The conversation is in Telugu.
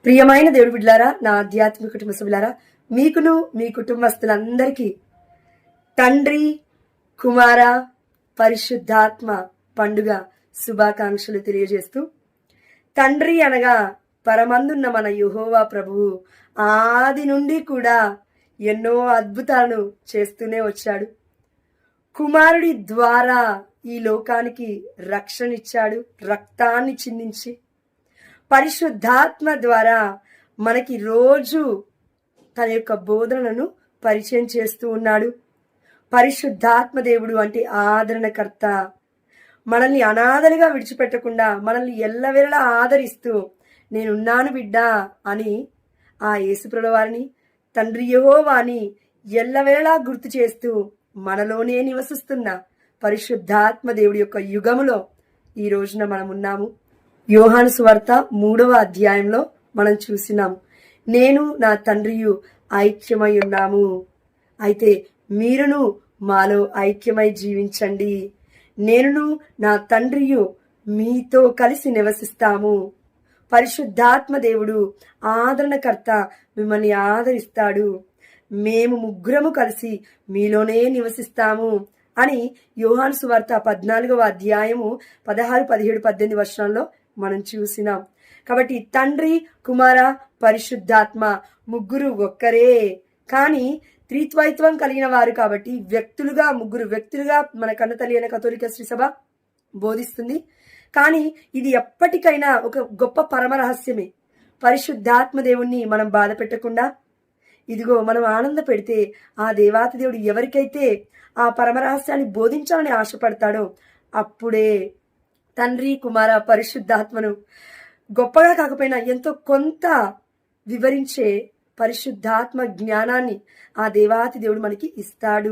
ప్రియమైన దేవుడి బిడ్డలారా, నా ఆధ్యాత్మిక కుటుంబ సభ్యులారా, మీకును మీ కుటుంబస్తులందరికీ తండ్రి, కుమార, పరిశుద్ధాత్మ పండుగ శుభాకాంక్షలు తెలియజేస్తూ, తండ్రి అనగా పరమందున్న మన యెహోవా ప్రభువు ఆది నుండి కూడా ఎన్నో అద్భుతాలను చేస్తూనే వచ్చాడు. కుమారుడి ద్వారా ఈ లోకానికి రక్షణిచ్చాడు, రక్తాన్ని చిందించి. పరిశుద్ధాత్మ ద్వారా మనకి రోజు తన యొక్క బోధనలను పరిచయం చేస్తూ ఉన్నాడు. పరిశుద్ధాత్మ దేవుడు అంటే ఆదరణకర్త. మనల్ని అనాథలుగా విడిచిపెట్టకుండా మనల్ని ఎల్లవేళలా ఆదరిస్తూ నేనున్నాను బిడ్డా అని ఆ యేసుప్రభుల వారిని, తండ్రి యెహోవాని ఎల్లవేళలా గుర్తు చేస్తూ మనలోనే నివసిస్తున్న పరిశుద్ధాత్మ దేవుడి యొక్క యుగములో ఈ రోజున మనం ఉన్నాము. యోహాను సువార్త 3వ అధ్యాయంలో మనం చూసినాం, నేను నా తండ్రియు ఐక్యమై ఉన్నాము, అయితే మీరును మాలో ఐక్యమై జీవించండి, నేనును నా తండ్రియు మీతో కలిసి నివసిస్తాము. పరిశుద్ధాత్మ దేవుడు ఆదరణకర్త మిమ్మల్ని ఆదరిస్తాడు, మేము ముగ్గురము కలిసి మీలోనే నివసిస్తాము అని యోహాను సువార్త 14వ అధ్యాయము 16, 17, 18 వచనాల్లో మనం చూసినాం. కాబట్టి తండ్రి, కుమార, పరిశుద్ధాత్మ ముగ్గురు ఒక్కరే, కానీ త్రిత్వైత్వం కలిగిన వారు కాబట్టి ముగ్గురు వ్యక్తులుగా మన కన్నతల్లి అయిన కథోలిక శ్రీ సభ బోధిస్తుంది. కానీ ఇది ఎప్పటికైనా ఒక గొప్ప పరమ రహస్యమే. పరిశుద్ధాత్మ దేవుణ్ణి మనం బాధ పెట్టకుండా, ఇదిగో మనం ఆనంద పెడితే ఆ దేవాతి దేవుడు ఎవరికైతే ఆ పరమ రహస్యాన్ని బోధించాలని ఆశపడతాడో అప్పుడే తండ్రి, కుమార, పరిశుద్ధాత్మను గొప్పగా కాకపోయినా ఎంతో కొంత వివరించే పరిశుద్ధాత్మ జ్ఞానాన్ని ఆ దేవాతి దేవుడు మనకి ఇస్తాడు.